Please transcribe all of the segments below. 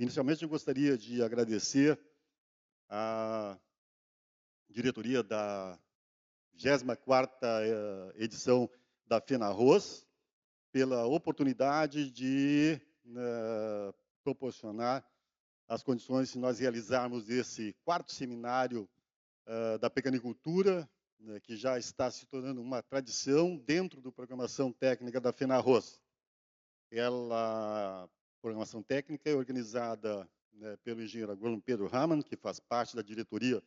Inicialmente, eu gostaria de agradecer à diretoria da 24ª edição da FENARROS pela oportunidade de proporcionar as condições de nós realizarmos esse quarto seminário da pecanicultura, né, que já está se tornando uma tradição dentro da programação técnica da FENARROS. A programação técnica é organizada, né, pelo engenheiro agrônomo Pedro Raman, que faz parte da diretoria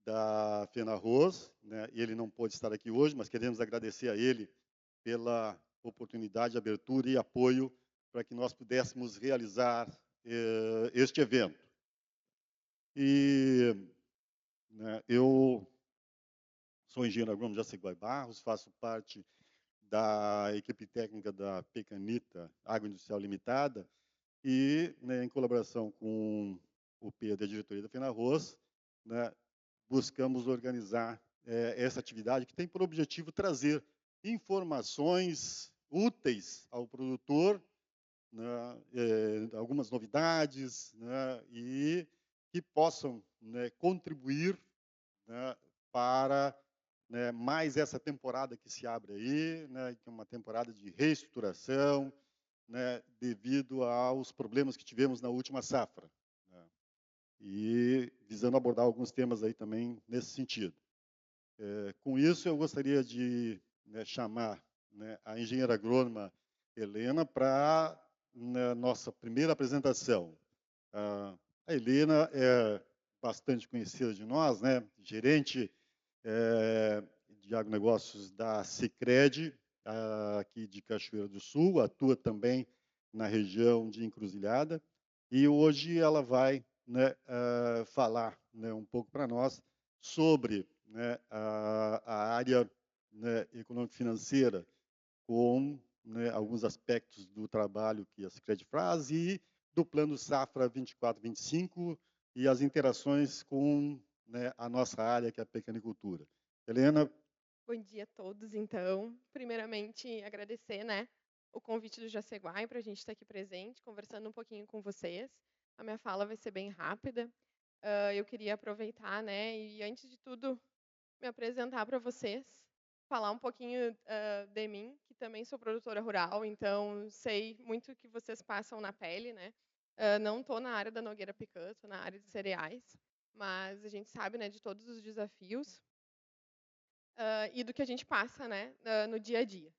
da FENARROS, né, e ele não pôde estar aqui hoje, mas queremos agradecer a ele pela oportunidade, abertura e apoio para que nós pudéssemos realizar este evento. E, né, eu sou engenheiro agrônomo Jaceguai Barros, faço parte da equipe técnica da Pecanita Agroindustrial Limitada e, né, em colaboração com o Pedro e a diretoria da FENARROS, né, buscamos organizar essa atividade que tem por objetivo trazer informações úteis ao produtor, né, algumas novidades, né, e que possam, né, contribuir, né, para, né, mais essa temporada que se abre aí, né, que é uma temporada de reestruturação, né, devido aos problemas que tivemos na última safra, né, e visando abordar alguns temas aí também nesse sentido. Com isso, eu gostaria de, né, chamar, né, a engenheira agrônoma Helena para nossa primeira apresentação. A Helena é bastante conhecida de nós, né, gerente de agronegócios da Sicredi, aqui de Cachoeira do Sul, atua também na região de Encruzilhada, e hoje ela vai, né, falar, né, um pouco para nós sobre, né, a área, né, econômico-financeira, com, né, alguns aspectos do trabalho que a Sicredi faz e do Plano Safra 24-25 e as interações com, né, a nossa área, que é a pecanicultura. Helena. Bom dia a todos, então. Primeiramente, agradecer, né, o convite do Jaceguai para a gente estar aqui presente, conversando um pouquinho com vocês. A minha fala vai ser bem rápida. Eu queria aproveitar, né, e antes de tudo, me apresentar para vocês, falar um pouquinho de mim, que também sou produtora rural, então sei muito o que vocês passam na pele, né. Não estou na área da Nogueira Picã, estou na área de cereais, mas a gente sabe, né, de todos os desafios e do que a gente passa, né, no dia a dia.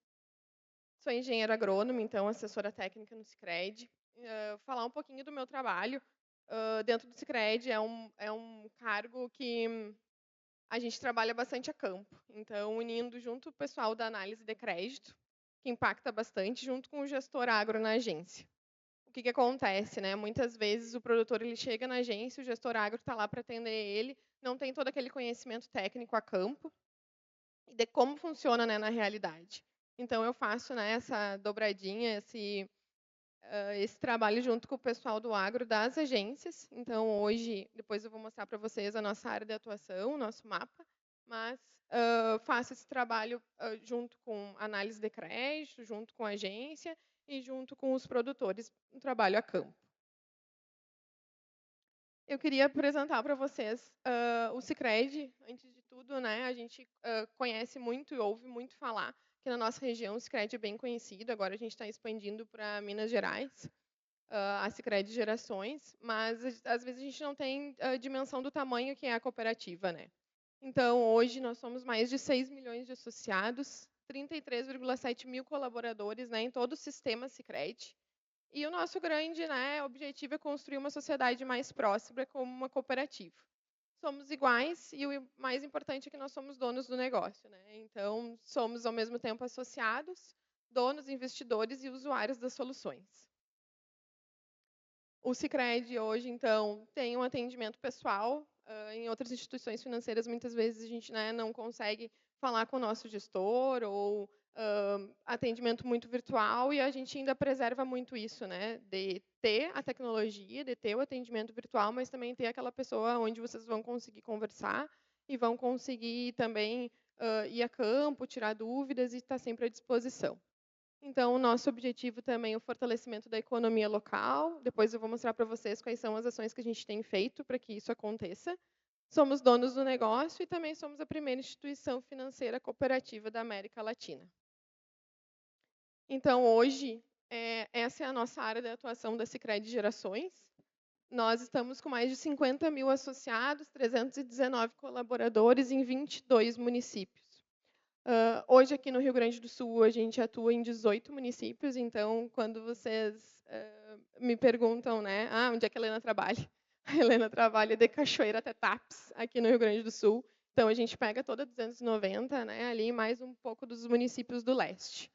Sou engenheira agrônoma, então assessora técnica no Sicredi. Falar um pouquinho do meu trabalho dentro do Sicredi é um cargo que a gente trabalha bastante a campo. Então, unindo junto o pessoal da análise de crédito, que impacta bastante, junto com o gestor agro na agência. O que acontece, né? Muitas vezes o produtor ele chega na agência, o gestor agro está lá para atender ele, não tem todo aquele conhecimento técnico a campo, e de como funciona, né, na realidade. Então eu faço, né, essa dobradinha, esse trabalho junto com o pessoal do agro das agências. Então hoje, depois eu vou mostrar para vocês a nossa área de atuação, o nosso mapa, mas faço esse trabalho junto com análise de crédito, junto com a agência e junto com os produtores, um trabalho a campo. Eu queria apresentar para vocês o Sicredi. Antes de tudo, né, a gente conhece muito e ouve muito falar que na nossa região o Sicredi é bem conhecido. Agora a gente está expandindo para Minas Gerais, a Sicredi Gerações, mas às vezes a gente não tem dimensão do tamanho que é a cooperativa, né? Então, hoje nós somos mais de 6 milhões de associados, 33,7 mil colaboradores, né, em todo o sistema Sicredi. E o nosso grande, né, objetivo é construir uma sociedade mais próxima como uma cooperativa. Somos iguais e o mais importante é que nós somos donos do negócio, né? Então, somos ao mesmo tempo associados, donos, investidores e usuários das soluções. O Sicredi hoje, então, tem um atendimento pessoal. Em outras instituições financeiras, muitas vezes a gente, né, não consegue falar com o nosso gestor ou atendimento muito virtual, e a gente ainda preserva muito isso, né, de ter a tecnologia, de ter o atendimento virtual, mas também ter aquela pessoa onde vocês vão conseguir conversar e vão conseguir também ir a campo, tirar dúvidas e estar sempre à disposição. Então, o nosso objetivo também é o fortalecimento da economia local. Depois eu vou mostrar para vocês quais são as ações que a gente tem feito para que isso aconteça. Somos donos do negócio e também somos a primeira instituição financeira cooperativa da América Latina. Então, hoje, essa é a nossa área de atuação da Sicredi Gerações. Nós estamos com mais de 50 mil associados, 319 colaboradores em 22 municípios. Hoje, aqui no Rio Grande do Sul, a gente atua em 18 municípios, então, quando vocês me perguntam, né, onde é que a Helena trabalha? A Helena trabalha de Cachoeira até Tapes, aqui no Rio Grande do Sul. Então, a gente pega toda 290, né, ali, mais um pouco dos municípios do leste.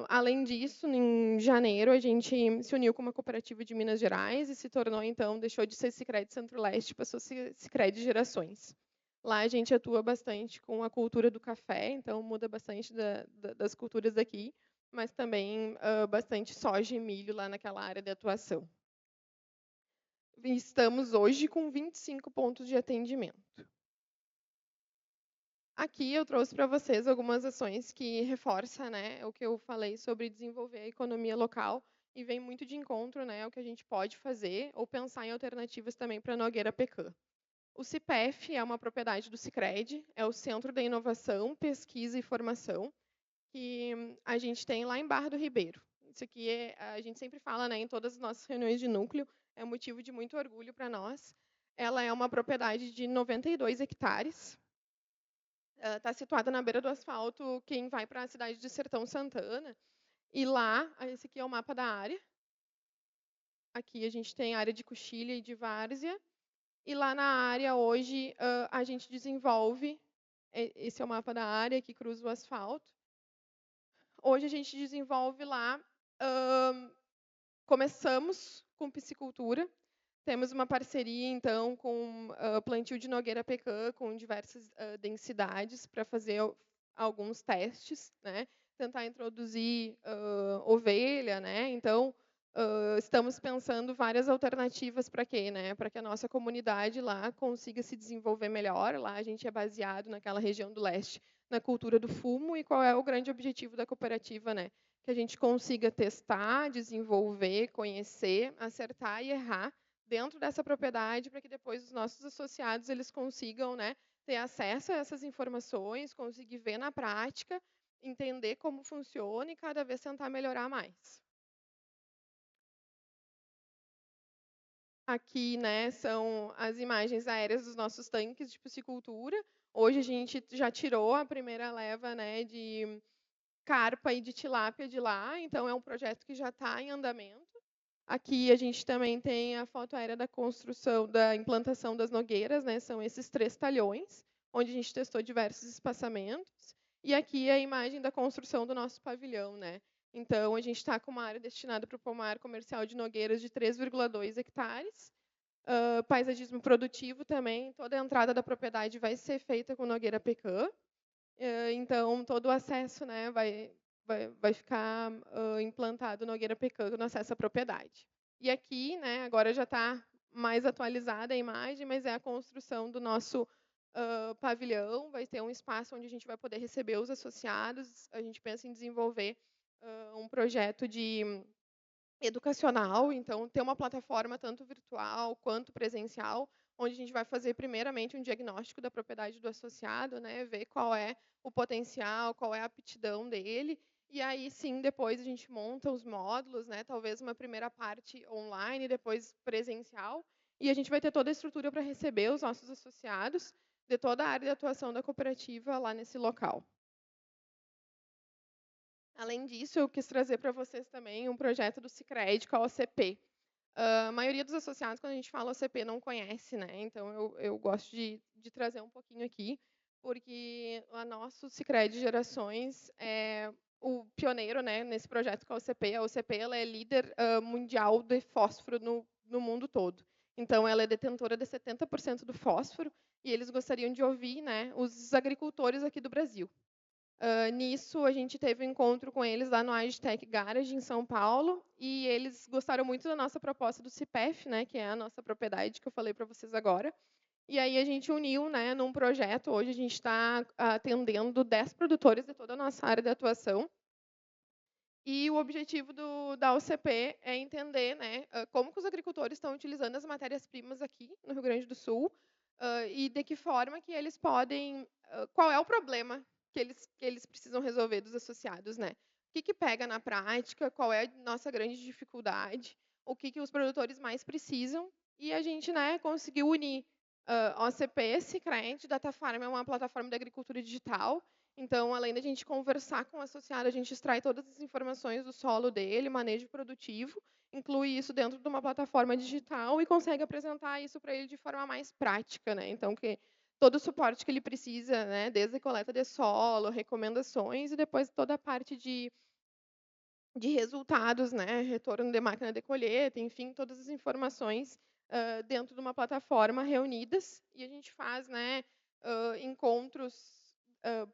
Além disso, em janeiro, a gente se uniu com uma cooperativa de Minas Gerais e se tornou, então, deixou de ser Sicredi Centro-Leste, passou a ser Sicredi Gerações. Lá a gente atua bastante com a cultura do café, então muda bastante das culturas daqui, mas também bastante soja e milho lá naquela área de atuação. Estamos hoje com 25 pontos de atendimento. Aqui eu trouxe para vocês algumas ações que reforçam, né, o que eu falei sobre desenvolver a economia local e vem muito de encontro, né, ao que a gente pode fazer ou pensar em alternativas também para Nogueira Pecã. O CIPEF é uma propriedade do Sicredi, é o Centro de Inovação, Pesquisa e Formação, que a gente tem lá em Barra do Ribeiro. Isso aqui a gente sempre fala, né, em todas as nossas reuniões de núcleo, é um motivo de muito orgulho para nós. Ela é uma propriedade de 92 hectares, está situada na beira do asfalto, quem vai para a cidade de Sertão Santana. E lá, esse aqui é o mapa da área. Aqui a gente tem área de Coxilha e de Várzea. E lá na área, hoje, a gente desenvolve, esse é o mapa da área que cruza o asfalto. Hoje a gente desenvolve lá, começamos com piscicultura, temos uma parceria, então, com plantio de Nogueira Pecã, com diversas densidades, para fazer alguns testes, né? Tentar introduzir ovelha, né? Então, estamos pensando várias alternativas para quê, né? Para que a nossa comunidade lá consiga se desenvolver melhor. Lá a gente é baseado naquela região do leste, na cultura do fumo, e qual é o grande objetivo da cooperativa, né? Que a gente consiga testar, desenvolver, conhecer, acertar e errar dentro dessa propriedade, para que depois os nossos associados eles consigam, né, ter acesso a essas informações, conseguir ver na prática, entender como funciona e cada vez tentar melhorar mais. Aqui, né, são as imagens aéreas dos nossos tanques de piscicultura. Hoje a gente já tirou a primeira leva, né, de carpa e de tilápia de lá, então é um projeto que já está em andamento. Aqui a gente também tem a foto aérea da construção, da implantação das nogueiras, né? São esses 3 talhões, onde a gente testou diversos espaçamentos. E aqui é a imagem da construção do nosso pavilhão, né? Então, a gente está com uma área destinada para o pomar comercial de nogueiras de 3,2 hectares. Paisagismo produtivo também, toda a entrada da propriedade vai ser feita com nogueira pecã. Então, todo o acesso, né, vai ficar implantado Nogueira Pecã no acesso à propriedade. E aqui, né, agora já está mais atualizada a imagem, mas é a construção do nosso pavilhão. Vai ter um espaço onde a gente vai poder receber os associados. A gente pensa em desenvolver um projeto de educacional, então ter uma plataforma tanto virtual quanto presencial, onde a gente vai fazer primeiramente um diagnóstico da propriedade do associado, né, ver qual é o potencial, qual é a aptidão dele, e aí sim depois a gente monta os módulos, né, talvez uma primeira parte online, depois presencial, e a gente vai ter toda a estrutura para receber os nossos associados de toda a área de atuação da cooperativa lá nesse local. Além disso, eu quis trazer para vocês também um projeto do Sicredi, que é o OCP. A maioria dos associados, quando a gente fala OCP, não conhece, né? Então, eu gosto de trazer um pouquinho aqui, porque o nosso Sicredi Gerações é o pioneiro, né, nesse projeto com a OCP. A OCP ela é líder mundial de fósforo no mundo todo. Então, ela é detentora de 70% do fósforo, e eles gostariam de ouvir, né, os agricultores aqui do Brasil. Nisso, a gente teve um encontro com eles lá no Agitech Garage, em São Paulo, e eles gostaram muito da nossa proposta do CIPEF, né, que é a nossa propriedade que eu falei para vocês agora. E aí a gente uniu, né, num projeto. Hoje a gente está atendendo 10 produtores de toda a nossa área de atuação. E o objetivo da OCP é entender, né, como que os agricultores estão utilizando as matérias-primas aqui no Rio Grande do Sul, e de que forma que eles podem, qual é o problema que eles precisam resolver dos associados, né? O que pega na prática, qual é a nossa grande dificuldade, o que os produtores mais precisam, e a gente, né, conseguiu unir OCP, Sicredi, DataFarm é uma plataforma de agricultura digital. Então, além da gente conversar com o associado, a gente extrai todas as informações do solo dele, manejo produtivo, inclui isso dentro de uma plataforma digital e consegue apresentar isso para ele de forma mais prática, né? Então, que todo o suporte que ele precisa, né, desde a coleta de solo, recomendações e depois toda a parte de resultados, né, retorno de máquina de colheita, enfim, todas as informações dentro de uma plataforma reunidas, e a gente faz, né, encontros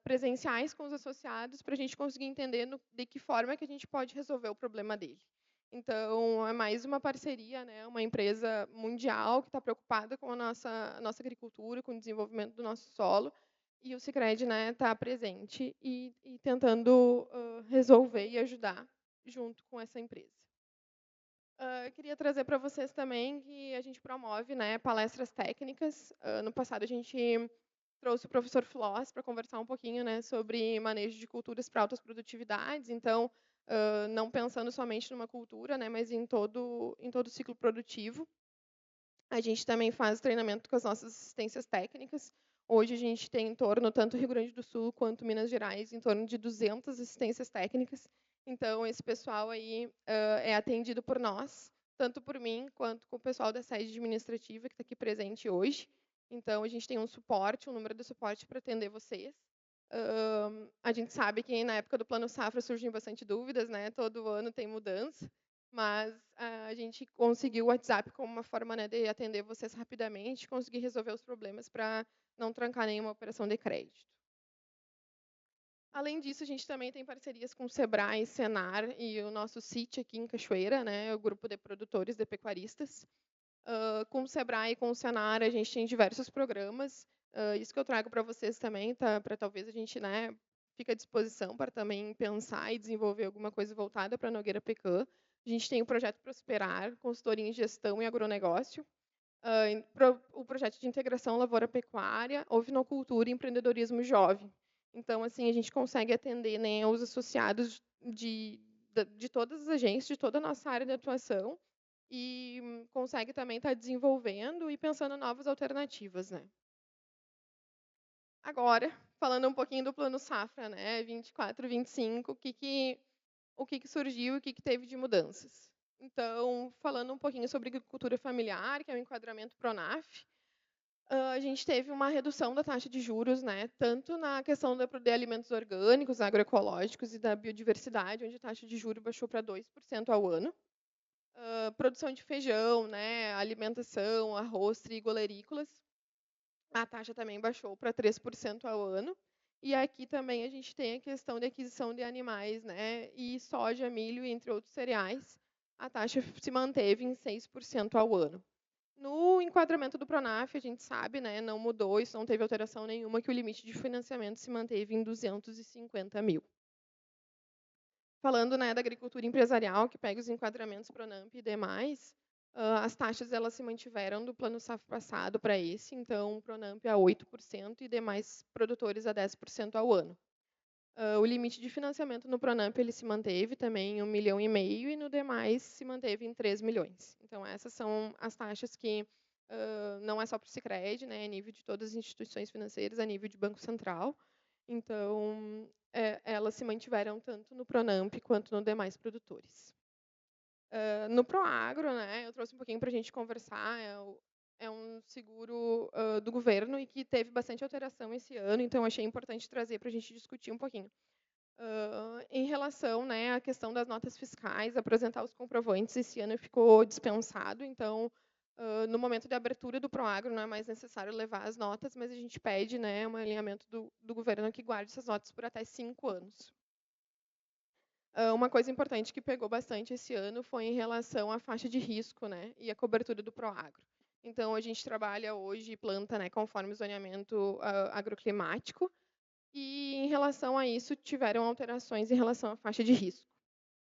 presenciais com os associados para a gente conseguir entender de que forma que a gente pode resolver o problema dele. Então, é mais uma parceria, né, uma empresa mundial que está preocupada com a nossa agricultura, com o desenvolvimento do nosso solo, e o Sicredi, né, está presente e tentando resolver e ajudar junto com essa empresa. Eu queria trazer para vocês também que a gente promove, né, palestras técnicas. No passado, a gente trouxe o professor Floss para conversar um pouquinho, né, sobre manejo de culturas para altas produtividades. Então, não pensando somente numa cultura, né, mas em todo o ciclo produtivo. A gente também faz treinamento com as nossas assistências técnicas. Hoje a gente tem em torno, tanto Rio Grande do Sul quanto Minas Gerais, em torno de 200 assistências técnicas. Então, esse pessoal aí é atendido por nós, tanto por mim quanto com o pessoal da sede administrativa que está aqui presente hoje. Então, a gente tem um suporte, um número de suporte para atender vocês. A gente sabe que na época do Plano Safra surgem bastante dúvidas, né? Todo ano tem mudança, mas a gente conseguiu o WhatsApp como uma forma, né, de atender vocês rapidamente, conseguir resolver os problemas para não trancar nenhuma operação de crédito. Além disso, a gente também tem parcerias com o Sebrae, Senar e o nosso CIT aqui em Cachoeira, né, o grupo de produtores de pecuaristas. Com o Sebrae e com o Senar, a gente tem diversos programas. Isso que eu trago para vocês também, tá, para talvez a gente, né, fique à disposição para também pensar e desenvolver alguma coisa voltada para a Nogueira Pecan. A gente tem o projeto Prosperar, consultoria em gestão e agronegócio. O projeto de integração lavoura-pecuária, ovinocultura e empreendedorismo jovem. Então, assim, a gente consegue atender, né, os associados de todas as agências, de toda a nossa área de atuação, e consegue também estar desenvolvendo e pensando em novas alternativas, né? Agora, falando um pouquinho do Plano Safra, né, 24, 25, o que surgiu e o que teve de mudanças. Então, falando um pouquinho sobre agricultura familiar, que é o enquadramento Pronaf, a gente teve uma redução da taxa de juros, né, tanto na questão de alimentos orgânicos, agroecológicos e da biodiversidade, onde a taxa de juros baixou para 2% ao ano. Produção de feijão, né, alimentação, arroz, trigo, olerícolas, a taxa também baixou para 3% ao ano. E aqui também a gente tem a questão de aquisição de animais, né, e soja, milho, entre outros cereais. A taxa se manteve em 6% ao ano. No enquadramento do Pronaf, a gente sabe, né, não mudou, isso não teve alteração nenhuma, que o limite de financiamento se manteve em 250 mil. Falando, né, da agricultura empresarial, que pega os enquadramentos Pronamp e demais, as taxas elas se mantiveram do plano safra passado para esse, então o Pronamp a 8% e demais produtores a 10% ao ano. O limite de financiamento no Pronamp ele se manteve também em 1,5 milhão e no demais se manteve em 3 milhões. Então essas são as taxas que não é só para o Sicredi, né, é a nível de todas as instituições financeiras, a nível de Banco Central. Então, elas se mantiveram tanto no Pronamp quanto no demais produtores. No Proagro, né, eu trouxe um pouquinho para a gente conversar, é um seguro do governo e que teve bastante alteração esse ano, então achei importante trazer para a gente discutir um pouquinho. Em relação, né, à questão das notas fiscais, apresentar os comprovantes, esse ano ficou dispensado, então, no momento de abertura do Proagro, não é mais necessário levar as notas, mas a gente pede, né, um alinhamento do governo que guarde essas notas por até 5 anos. Uma coisa importante que pegou bastante esse ano foi em relação à faixa de risco, né, e a cobertura do Proagro. Então, a gente trabalha hoje e planta, né, conforme o zoneamento agroclimático, e em relação a isso tiveram alterações em relação à faixa de risco.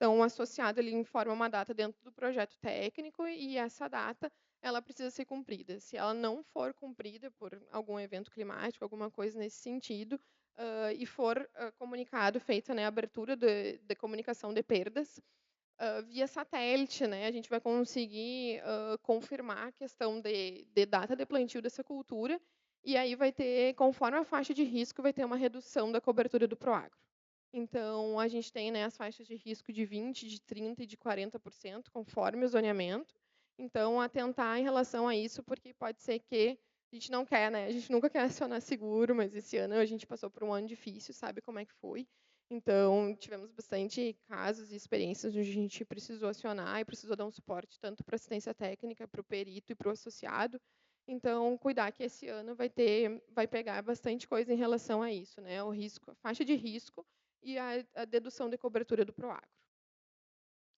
Então, o associado ele informa uma data dentro do projeto técnico e essa data ela precisa ser cumprida. Se ela não for cumprida por algum evento climático, alguma coisa nesse sentido, e for comunicado, feita, né, a abertura de comunicação de perdas, via satélite, né, a gente vai conseguir confirmar a questão de data de plantio dessa cultura, e aí vai ter, conforme a faixa de risco, vai ter uma redução da cobertura do Proagro. Então, a gente tem, né, as faixas de risco de 20%, de 30% e de 40%, conforme o zoneamento. Então, atentar em relação a isso, porque pode ser que a gente não quer, né? A gente nunca quer acionar seguro, mas esse ano a gente passou por um ano difícil, sabe como é que foi. Então, tivemos bastante casos e experiências onde a gente precisou acionar e precisou dar um suporte tanto para assistência técnica, para o perito e para o associado. Então, cuidar que esse ano vai pegar bastante coisa em relação a isso, né? O risco, a faixa de risco e a dedução de cobertura do Proagro.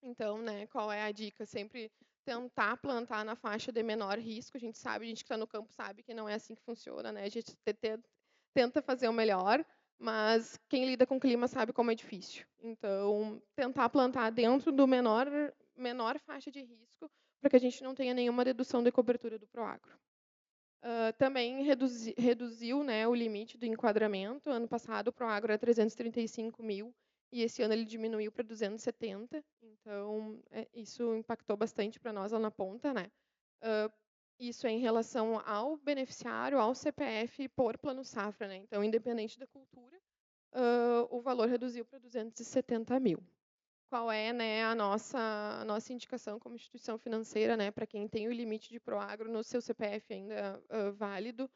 Então, né, qual é a dica? Sempre tentar plantar na faixa de menor risco. A gente sabe, a gente que está no campo sabe que não é assim que funciona, né? A gente tenta fazer o melhor, mas quem lida com o clima sabe como é difícil. Então, tentar plantar dentro do menor faixa de risco, para que a gente não tenha nenhuma dedução de cobertura do Proagro. Também reduziu, né, o limite do enquadramento. Ano passado, o Proagro era 335 mil, e esse ano ele diminuiu para 270. Então, isso impactou bastante para nós lá na ponta, né? Isso é em relação ao beneficiário, ao CPF por plano safra, né? Então, independente da cultura, o valor reduziu para 270 mil. Qual é, né, a nossa indicação como instituição financeira, né, para quem tem o limite de Proagro no seu CPF ainda válido,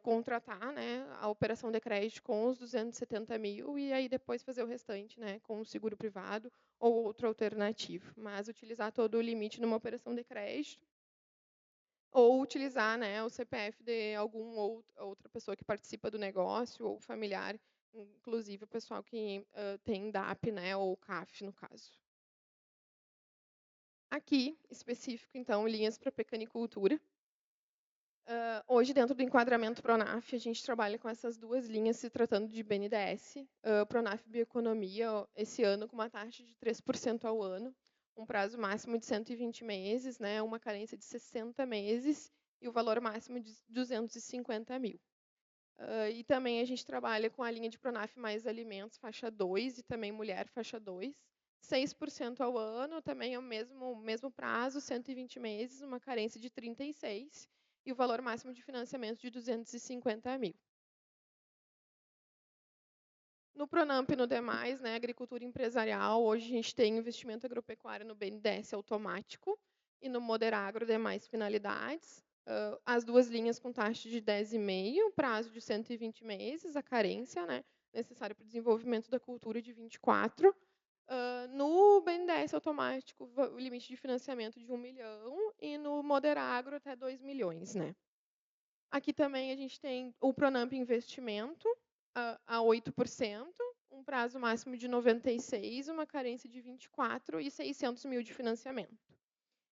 contratar, né, a operação de crédito com os 270 mil e aí depois fazer o restante, né, com o seguro privado ou outro alternativo. Mas utilizar todo o limite numa operação de crédito ou utilizar, né, o CPF de outra pessoa que participa do negócio ou familiar, inclusive o pessoal que tem DAP, né, ou CAF, no caso. Aqui, específico, então, linhas para pecanicultura. Hoje, dentro do enquadramento Pronaf, a gente trabalha com essas duas linhas se tratando de BNDES. Pronaf Bioeconomia, esse ano, com uma taxa de 3% ao ano, um prazo máximo de 120 meses, né, uma carência de 60 meses e o valor máximo de 250 mil. E também a gente trabalha com a linha de Pronaf mais alimentos, faixa 2, e também mulher, faixa 2. 6% ao ano, também é o mesmo prazo, 120 meses, uma carência de 36, e o valor máximo de financiamento de 250 mil. No Pronamp e no demais, né, agricultura empresarial, hoje a gente tem investimento agropecuário no BNDES automático e no Moderagro demais finalidades. As duas linhas com taxa de 10,5, prazo de 120 meses, a carência, né, necessária para o desenvolvimento da cultura de 24. No BNDES automático, o limite de financiamento de 1 milhão e no Moderagro até 2 milhões. Né? Aqui também a gente tem o Pronamp Investimento a 8%, um prazo máximo de 96, uma carência de 24 e 600 mil de financiamento.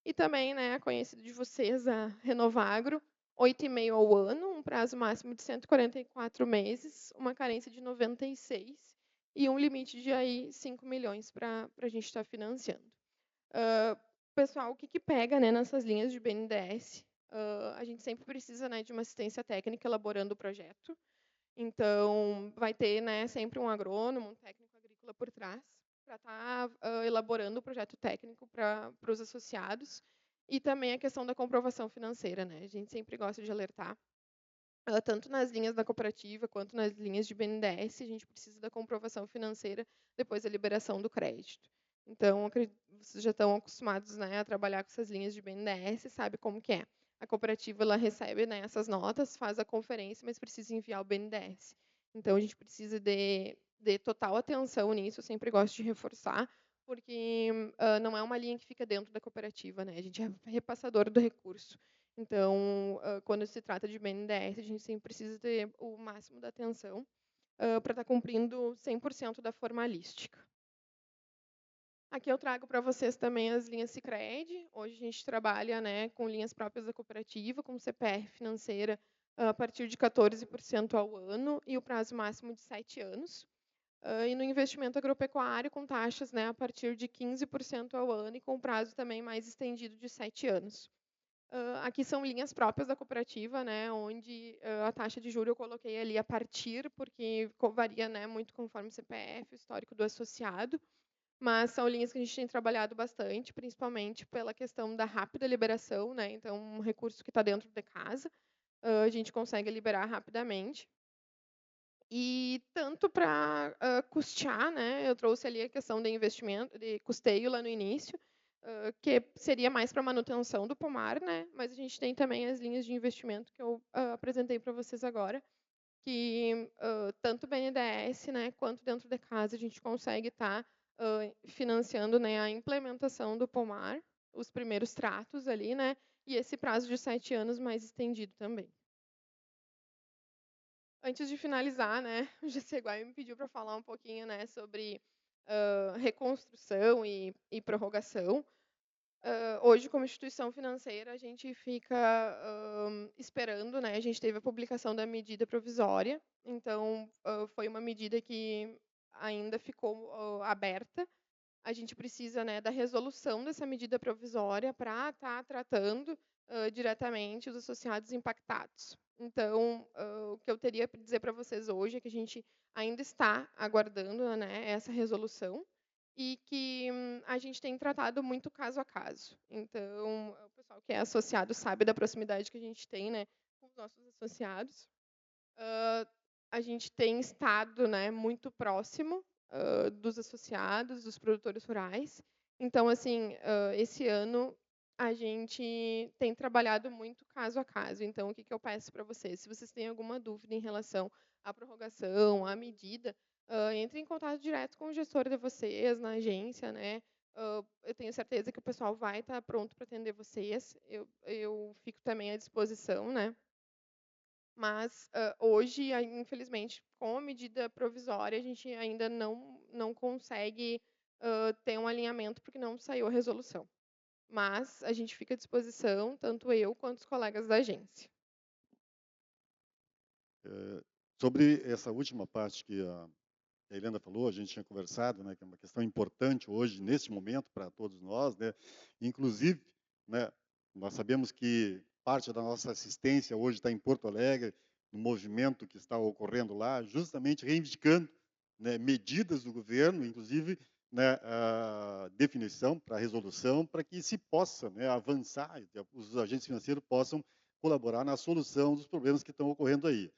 E também, né, conhecido de vocês, a Renovagro, 8,5 ao ano, um prazo máximo de 144 meses, uma carência de 96 e um limite de aí 5 milhões para a gente estar financiando. Pessoal, o que pega, né, nessas linhas de BNDES? A gente sempre precisa, né, de uma assistência técnica elaborando o projeto. Então, vai ter, né, sempre um agrônomo, um técnico agrícola por trás, para estar elaborando o projeto técnico para os associados. E também a questão da comprovação financeira. Né? A gente sempre gosta de alertar, tanto nas linhas da cooperativa quanto nas linhas de BNDES, a gente precisa da comprovação financeira depois da liberação do crédito. Então, vocês já estão acostumados, né, a trabalhar com essas linhas de BNDES, sabe como que é. A cooperativa ela recebe, né, essas notas, faz a conferência, mas precisa enviar o BNDES. Então, a gente precisa de total atenção nisso, eu sempre gosto de reforçar, porque não é uma linha que fica dentro da cooperativa, né? A gente é repassador do recurso. Então, quando se trata de BNDES, a gente sempre precisa ter o máximo da atenção para estar cumprindo 100% da formalística. Aqui eu trago para vocês também as linhas Sicredi. Hoje a gente trabalha, né, com linhas próprias da cooperativa, com CPR financeira a partir de 14% ao ano e o prazo máximo de 7 anos. e no investimento agropecuário com taxas, né, a partir de 15% ao ano e com prazo também mais estendido de 7 anos. Aqui são linhas próprias da cooperativa, né, onde a taxa de juros eu coloquei ali a partir, porque varia, né, muito conforme o CPF, o histórico do associado, mas são linhas que a gente tem trabalhado bastante, principalmente pela questão da rápida liberação, né, então um recurso que está dentro de casa, a gente consegue liberar rapidamente. E tanto para custear, né, eu trouxe ali a questão de investimento, de custeio lá no início, que seria mais para manutenção do pomar, né, mas a gente tem também as linhas de investimento que eu apresentei para vocês agora, que tanto BNDES, né, quanto dentro de casa a gente consegue estar financiando, né, a implementação do pomar, os primeiros tratos ali, né, e esse prazo de 7 anos mais estendido também. Antes de finalizar, né, o Jaceguai me pediu para falar um pouquinho, né, sobre reconstrução e prorrogação. Hoje, como instituição financeira, a gente fica esperando, né? A gente teve a publicação da medida provisória, então foi uma medida que ainda ficou aberta. A gente precisa, né, da resolução dessa medida provisória para estar tratando diretamente os associados impactados. Então, o que eu teria para dizer para vocês hoje é que a gente ainda está aguardando, né, essa resolução e que a gente tem tratado muito caso a caso. Então, o pessoal que é associado sabe da proximidade que a gente tem, né, com os nossos associados. A gente tem estado, né, muito próximo dos associados, dos produtores rurais. Então, assim, esse ano a gente tem trabalhado muito caso a caso. Então, o que, que eu peço para vocês? Se vocês têm alguma dúvida em relação à prorrogação, à medida, entre em contato direto com o gestor de vocês, na agência, né? Eu tenho certeza que o pessoal vai estar pronto para atender vocês. Eu fico também à disposição, né? Mas, hoje, infelizmente, com a medida provisória, a gente ainda não consegue, ter um alinhamento, porque não saiu a resolução. Mas a gente fica à disposição, tanto eu quanto os colegas da agência. Sobre essa última parte que a Helena falou, a gente tinha conversado, né, que é uma questão importante hoje, neste momento, para todos nós, né, inclusive, né, nós sabemos que parte da nossa assistência hoje está em Porto Alegre, no movimento que está ocorrendo lá, justamente reivindicando, né, medidas do governo, inclusive, né, a definição para a resolução, para que se possa, né, avançar, os agentes financeiros possam colaborar na solução dos problemas que estão ocorrendo aí.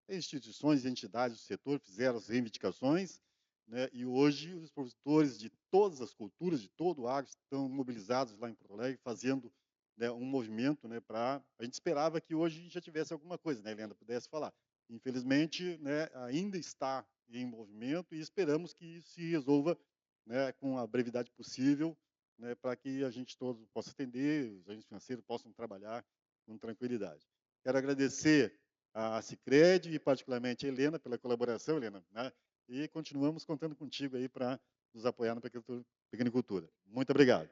Instituições e entidades do setor fizeram as reivindicações, né, e hoje os produtores de todas as culturas, de todo o agro, estão mobilizados lá em Porto Alegre, fazendo, né, um movimento, né, para... A gente esperava que hoje já tivesse alguma coisa, né, Helena, pudesse falar. Infelizmente, né, ainda está em movimento e esperamos que isso se resolva, né, com a brevidade possível, né, para que a gente todo possa atender, os agentes financeiros possam trabalhar com tranquilidade. Quero agradecer a Sicredi e particularmente a Helena pela colaboração, Helena, né? E continuamos contando contigo aí para nos apoiar na pequenicultura. Muito obrigado.